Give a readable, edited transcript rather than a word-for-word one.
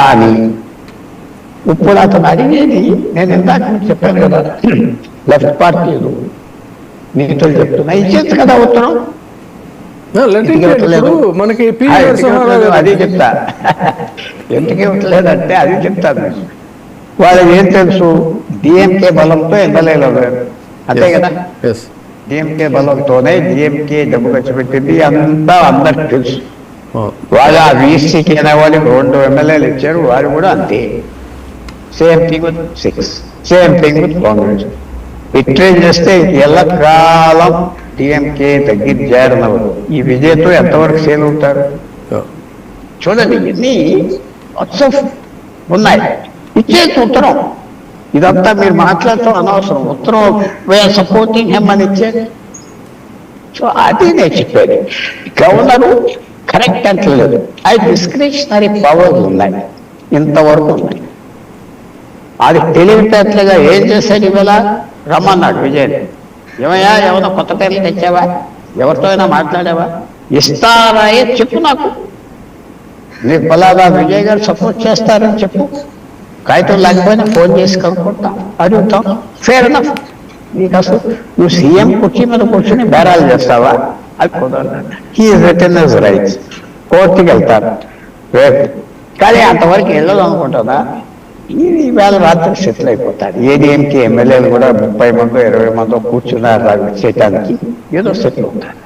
కానీ ఇప్పుడు అతను అడిగేది, నేను ఇందాక మీకు చెప్పాను కదా, లెఫ్ట్ పార్టీలు నీతులు చెప్తున్నా, ఇచ్చేది కదా ఉత్తరం. మనకి అది చెప్తా, ఎందుకు ఇవ్వట్లేదంటే అది చెప్తాను. వాళ్ళకి ఏం తెలుసు, డిఎంకే బలంతో ఎమ్మెల్యేలు అంతే కదా, డిఎంకే బలంతోనే డిఎంకే డబ్బు ఖర్చు పెట్టింది, అంతా అందరికి తెలుసు. వాళ్ళు ఆ వీసీకి అనే వాళ్ళకి 2 ఎమ్మెల్యేలు ఇచ్చారు, వారు కూడా అంతే. Same thing with 6, same thing with Congress. ఇట్రేజ్ చేస్తే ఎల్లకాలం డిఎంకే తగ్గించారన్నవారు. ఈ విజయ్తో ఎంతవరకు సేల్ అవుతారు చూడండి. ఇవన్నీ ఉన్నాయి. ఇచ్చే ఉత్తరం ఇదంతా మీరు మాట్లాడటం అనవసరం. ఉత్తరం వీఆర్ సపోర్టింగ్ హెమ్ అని ఇచ్చేది. సో అది నేను చెప్పేది. గవర్నరు కరెక్ట్ అంటలేదు, అది డిస్క్రిషనరీ పవర్స్ ఉన్నాయి, ఇంతవరకు ఉన్నాయి. అది తెలివితేటలుగా ఏం చేశాడు, ఇవాళ రమ్మన్నాడు విజయ్. ఏమయ్యా, ఏమైనా కొత్త పేర్లు తెచ్చావా, ఎవరితో అయినా మాట్లాడావా, ఇస్తారాయే చెప్పు, నాకు నీకు ఫలానా విజయ్ గారు సపోర్ట్ చేస్తారని చెప్పు. కాగితం లేకపోయినా ఫోన్ చేసి కనుక్కుంటాం, అడుగుతాం. Fair enough. నీకు అసలు నువ్వు సీఎం కుర్చీ మీద కూర్చొని బేరాలు చేస్తావా, అది కుదరదు. He is return his rights. కోర్టుకి వెళ్తారు రేపు, కానీ అంతవరకు వెళ్ళదు అనుకుంటుందా. ఇది వేళ రాత్రి సెటిల్ అయిపోతాడు. ఏడీఎంకే ఎమ్మెల్యేలు కూడా 30 మందో 20 మందో కూర్చున్నారు చేయడానికి, ఏదో సెటిల్ అవుతారు.